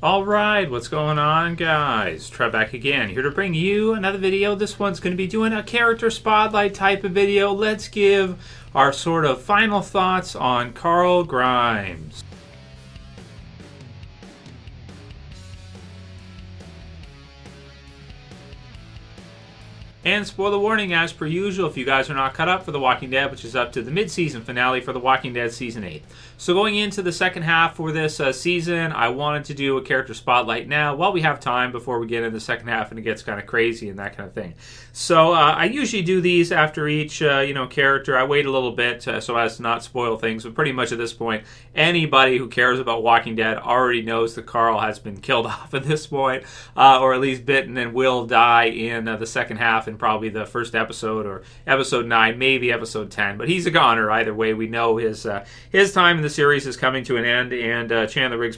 Alright, what's going on, guys? Trev back again, here to bring you another video. This one's going to be doing a character spotlight type of video. Let's give our sort of final thoughts on Carl Grimes. And spoiler warning, as per usual, if you guys are not caught up for The Walking Dead, which is up to the mid-season finale for The Walking Dead Season 8. So going into the second half for this season, I wanted to do a character spotlight now while we have time before we get into the second half and it gets kind of crazy and that kind of thing. So I usually do these after each character. I wait a little bit so as to not spoil things, but pretty much at this point, anybody who cares about Walking Dead already knows that Carl has been killed off at this point, or at least bitten and will die in the second half. Probably the first episode or episode 9, maybe episode 10, but he's a goner either way. We know his time in the series is coming to an end, and Chandler Riggs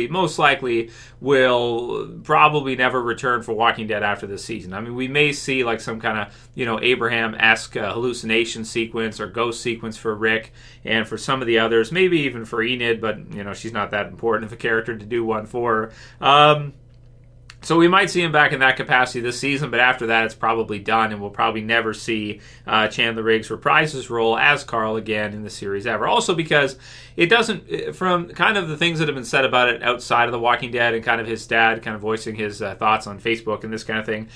most likely will never return for Walking Dead after this season. I mean, we may see like some kind of Abraham-esque hallucination sequence or ghost sequence for Rick and for some of the others, maybe even for Enid, but she's not that important of a character to do one for her. So we might see him back in that capacity this season, but after that it's probably done, and we'll probably never see Chandler Riggs reprise his role as Carl again in the series ever. Also because it doesn't, from kind of the things that have been said about it outside of The Walking Dead and kind of his dad kind of voicing his thoughts on Facebook and this kind of thing,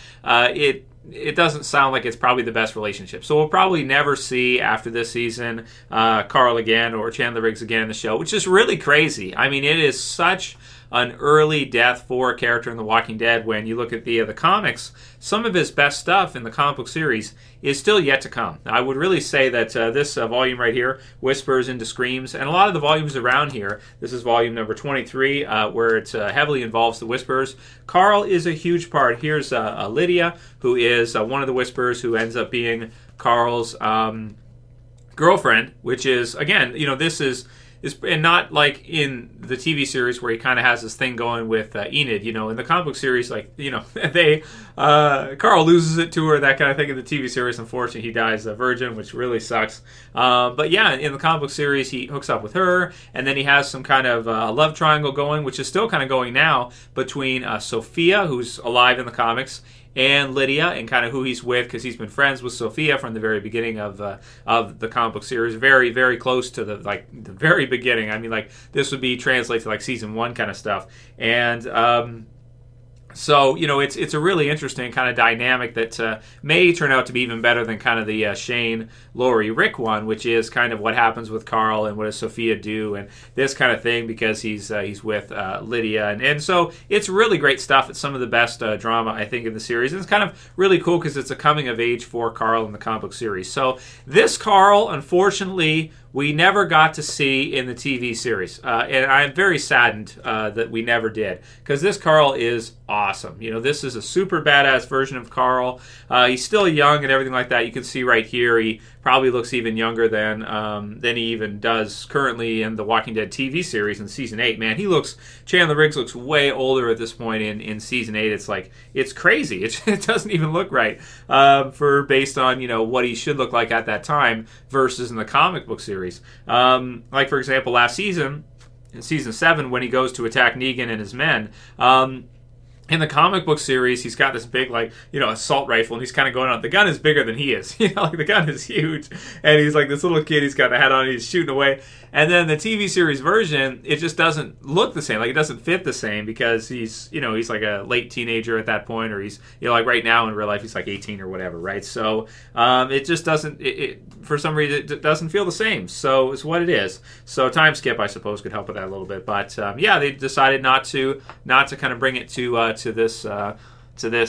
it doesn't sound like it's probably the best relationship. So we'll probably never see after this season Carl again or Chandler Riggs again in the show, which is really crazy. I mean, it is such an early death for a character in The Walking Dead. When you look at the comics, some of his best stuff in the comic book series is still yet to come. I would really say that this volume right here, Whispers into Screams, and a lot of the volumes around here, this is volume number 23, where it heavily involves the Whispers. Carl is a huge part. Here's Lydia, who is one of the Whispers, who ends up being Carl's girlfriend, which is, again, this is and not like in the TV series where he kind of has this thing going with Enid. In the comic book series, Carl loses it to her, that kind of thing. In the TV series, unfortunately, he dies a virgin, which really sucks. But yeah, in the comic book series, he hooks up with her, and then he has some kind of love triangle going, which is still kind of going now, between Sophia, who's alive in the comics, and Lydia, and kind of who he's with, because he's been friends with Sophia from the very beginning of the comic book series, very, very close to the very beginning. I mean, this would be translated to season 1 kind of stuff, and so, it's a really interesting kind of dynamic that may turn out to be even better than kind of the Shane, Laurie, Rick one, which is kind of what happens with Carl and what does Sophia do and this kind of thing, because he's with Lydia. And so it's really great stuff. It's some of the best drama, I think, in the series. And it's kind of really cool because it's a coming of age for Carl in the comic book series. So this Carl, unfortunately, we never got to see in the TV series. And I'm very saddened that we never did, because this Carl is awesome. This is a super badass version of Carl. He's still young and everything like that. You can see right here, he probably looks even younger than he even does currently in the Walking Dead TV series in Season 8. Man, Chandler Riggs looks way older at this point in Season 8. It's crazy. It doesn't even look right based on, what he should look like at that time versus in the comic book series. For example, last season, in Season 7, when he goes to attack Negan and his men, in the comic book series, he's got this big, assault rifle, and he's kind of going on. The gun is bigger than he is. The gun is huge. And he's like this little kid, he's got a hat on, and he's shooting away. And then the TV series version, it just doesn't look the same. It doesn't fit the same, because he's like a late teenager at that point, or he's, right now in real life, he's like 18 or whatever, right? So it just doesn't, for some reason, it doesn't feel the same. So it's what it is. So time skip, I suppose, could help with that a little bit. But yeah, they decided not to kind of bring it to this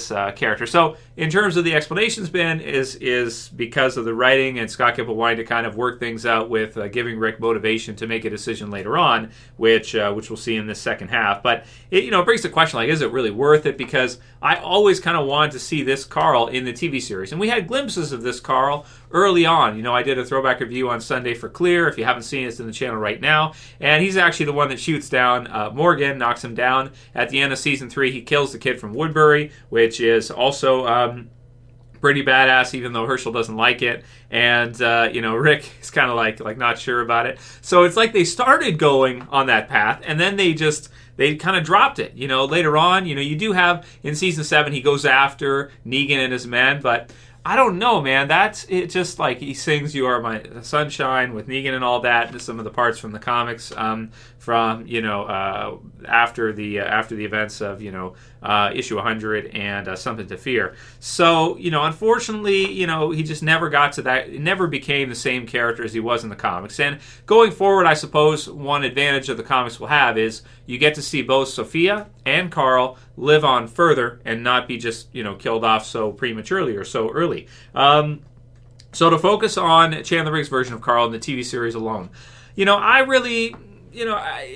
character. So in terms of the explanations, Ben, is because of the writing and Scott Gimple wanting to kind of work things out with giving Rick motivation to make a decision later on, which we'll see in this second half. But it brings the question, is it really worth it? Because I always kind of wanted to see this Carl in the TV series, and we had glimpses of this Carl early on. I did a throwback review on Sunday for Clear. If you haven't seen it, it's in the channel right now. And he's actually the one that shoots down Morgan, knocks him down. At the end of Season 3, he kills the kid from Woodbury, which is also pretty badass, even though Herschel doesn't like it. And, Rick is kind of like not sure about it. So it's like they started going on that path, and then they just they kind of dropped it. Later on, you do have in season 7 he goes after Negan and his men, but I don't know, man. That's it. Just like he sings "You Are My Sunshine" with Negan and all that. Just some of the parts from the comics, from after the events of issue 100 and Something to Fear. So unfortunately, he just never got to that. It never became the same character as he was in the comics. And going forward, I suppose one advantage of the comics will have is you get to see both Sophia and Carl live on further and not be just killed off so prematurely or so early. So to focus on Chandler Riggs' version of Carl in the TV series alone, I really, I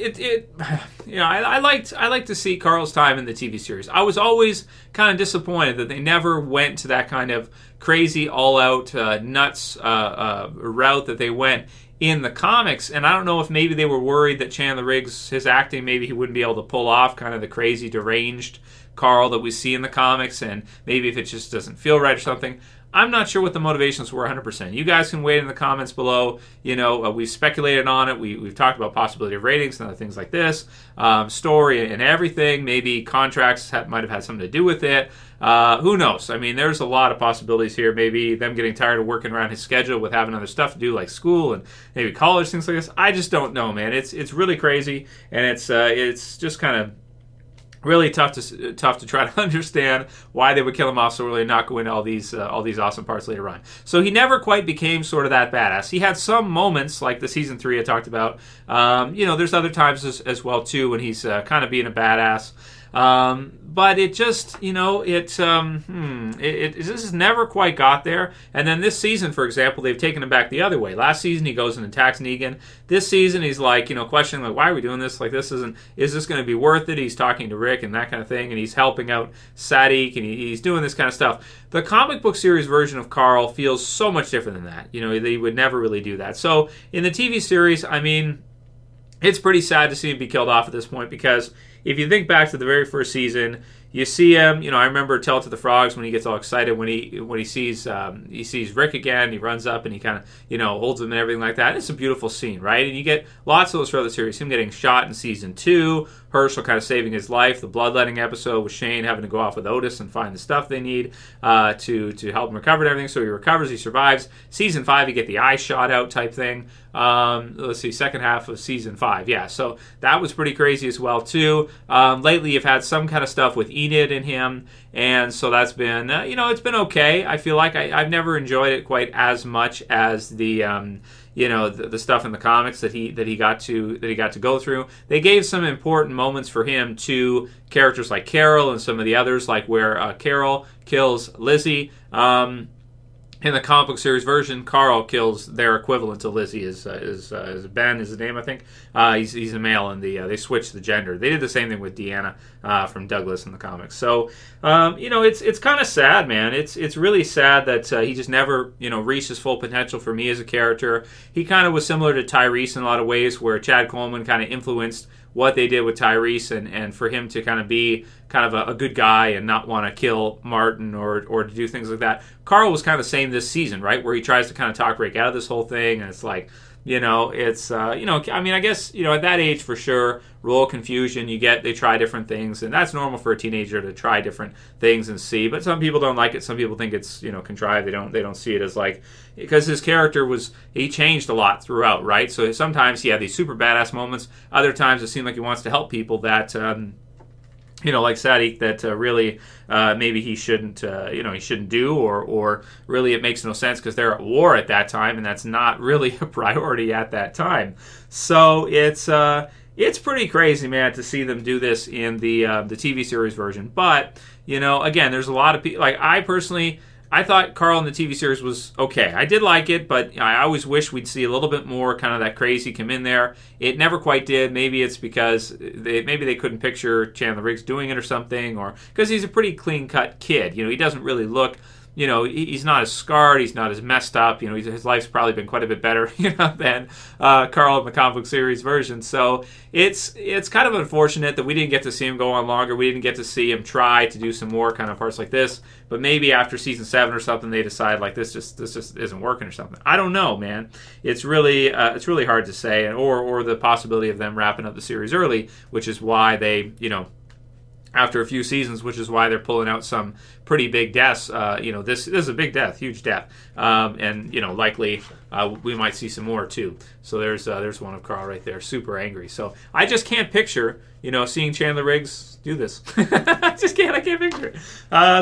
liked to see Carl's time in the TV series. I was always kind of disappointed that they never went to that kind of crazy, all-out, nuts route that they went in the comics. And I don't know if maybe they were worried that Chandler Riggs, his acting, maybe he wouldn't be able to pull off kind of the crazy, deranged Carl that we see in the comics, and maybe if it just doesn't feel right or something. I'm not sure what the motivations were 100%. You guys can weigh in the comments below. We've speculated on it. We've talked about possibility of ratings and other things like this, story and everything. Maybe contracts might have had something to do with it. Who knows? I mean, there's a lot of possibilities here. Maybe them getting tired of working around his schedule with having other stuff to do, like school and maybe college, things like this. I just don't know, man. It's really crazy, and it's just kind of really tough to try to understand why they would kill him off so early and not go into all these awesome parts later on. So he never quite became sort of that badass. He had some moments like the season 3 I talked about. There's other times as well too when he's kind of being a badass. But it just, it just never quite got there. And then this season, for example, they've taken him back the other way. Last season, he goes and attacks Negan. This season, he's like, questioning, like, why are we doing this? Like, is this going to be worth it? He's talking to Rick and that kind of thing, and he's helping out Sadiq, and he's doing this kind of stuff. The comic book series version of Carl feels so much different than that. They would never really do that. So in the TV series, I mean, it's pretty sad to see him be killed off at this point, because if you think back to the very first season, you see him. I remember Tell It to the Frogs when he gets all excited when he sees Rick again. He runs up and he kind of holds him and everything like that. It's a beautiful scene, right? And you get lots of those throughout the series. Him getting shot in season 2, Herschel kind of saving his life, the bloodletting episode with Shane having to go off with Otis and find the stuff they need to help him recover and everything. So he recovers, he survives. Season 5, you get the eye shot out type thing. Let's see, second half of season 5. Yeah, so that was pretty crazy as well too. Lately, you've had some kind of stuff with Enid and him, and so that's been it's been okay. I feel like I've never enjoyed it quite as much as the the stuff in the comics that he got to go through. They gave some important moments for him to characters like Carol and some of the others, like where Carol kills Lizzie. In the comic book series version, Carl kills their equivalent to Lizzie. Is Ben is his name, I think. He's a male, and they switched the gender. They did the same thing with Deanna from Douglas in the comics. So it's kind of sad, man. It's really sad that he just never reached his full potential for me as a character. He kind of was similar to Tyrese in a lot of ways, where Chad Coleman kind of influenced what they did with Tyrese, and for him to kind of be kind of a good guy and not want to kill Martin or to do things like that. Carl was kind of the same this season, right, where he tries to kind of talk Rick out of this whole thing, and it's like, I mean, I guess, at that age for sure, role confusion, they try different things, and that's normal for a teenager to try different things and see, but some people don't like it, some people think it's, contrived, they don't see it as like, because his character he changed a lot throughout, right? So sometimes he had these super badass moments, other times it seemed like he wants to help people that, like Sadiq, that really maybe he shouldn't do, or really it makes no sense because they're at war at that time, and that's not really a priority at that time. So it's pretty crazy, man, to see them do this in the TV series version. But again, there's a lot of people. Like I thought Carl in the TV series was okay. I did like it, but I always wish we'd see a little bit more kind of that crazy come in there. It never quite did. Maybe it's because they couldn't picture Chandler Riggs doing it or something, or because he's a pretty clean-cut kid. He doesn't really look you know, he's not as scarred, he's not as messed up. You know, his life's probably been quite a bit better, you know, than Carl in the comic book series version. So it's kind of unfortunate that we didn't get to see him go on longer. We didn't get to see him try to do some more kind of parts like this. But maybe after season 7 or something, they decide like this just isn't working or something. I don't know, man. It's really hard to say, or the possibility of them wrapping up the series early, which is why they, you know, after a few seasons, which is why they're pulling out some pretty big deaths. You know, this is a big death, huge death, and you know, likely we might see some more too. So there's one of Carl right there, super angry. So I just can't picture, you know, seeing Chandler Riggs do this. I can't picture it.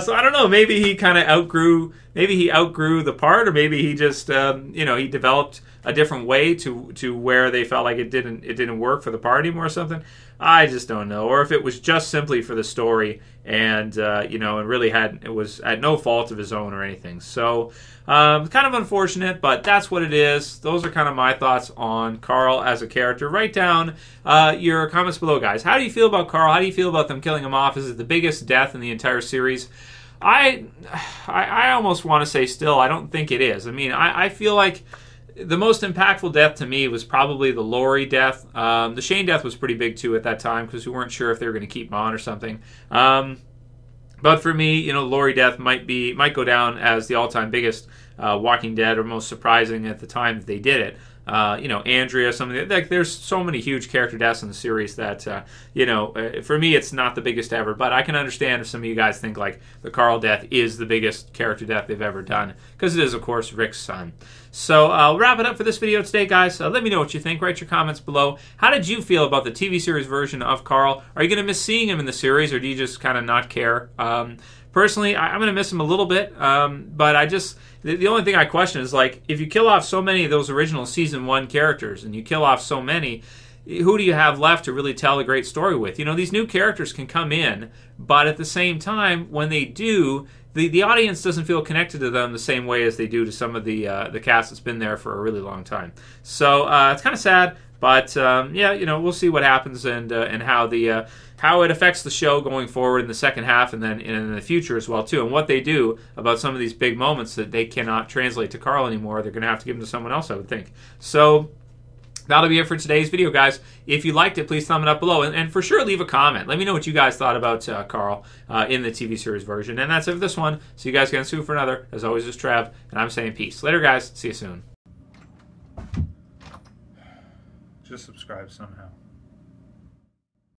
So I don't know. Maybe he kind of outgrew the part, or maybe he just you know, he developed a different way to where they felt like it didn't work for the part anymore or something. I just don't know. Or if it was just simply for the story, and you know, and really it was at no fault of his own or anything. So kind of unfortunate, but that's what it is. Those are kind of my thoughts on Carl as a character. Write down your comments below, guys. How do you feel about Carl? How do you feel about them killing him off? Is it the biggest death in the entire series? I almost want to say still, I don't think it is. I mean, I feel like the most impactful death to me was probably the Laurie death. The Shane death was pretty big too at that time because we weren't sure if they were going to keep him on or something. But for me, you know, Laurie death might go down as the all-time biggest Walking Dead, or most surprising at the time that they did it. You know, Andrea, something like, there's so many huge character deaths in the series that you know, for me it's not the biggest ever, but I can understand if some of you guys think like the Carl death is the biggest character death they've ever done, because it is, of course, Rick's son. So I'll wrap it up for this video today, guys. Let me know what you think. Write your comments below. How did you feel about the TV series version of Carl? Are you going to miss seeing him in the series, or do you just kind of not care? Personally, I'm going to miss him a little bit, but I just... The only thing I question is, like, if you kill off so many of those original Season 1 characters, and you kill off so many, who do you have left to really tell a great story with? You know, these new characters can come in, but at the same time, when they do, the audience doesn't feel connected to them the same way as they do to some of the cast that's been there for a really long time. So it's kind of sad, but yeah, you know, we'll see what happens and how it affects the show going forward in the second half, and then in the future as well too, and what they do about some of these big moments that they cannot translate to Carl anymore. They're going to have to give them to someone else, I would think. So that'll be it for today's video, guys. If you liked it, please thumb it up below, and for sure leave a comment. Let me know what you guys thought about Carl in the TV series version. And that's it for this one. So you guys can sue for another. As always, this is Trev, and I'm saying peace. Later, guys. See you soon. Just subscribe somehow.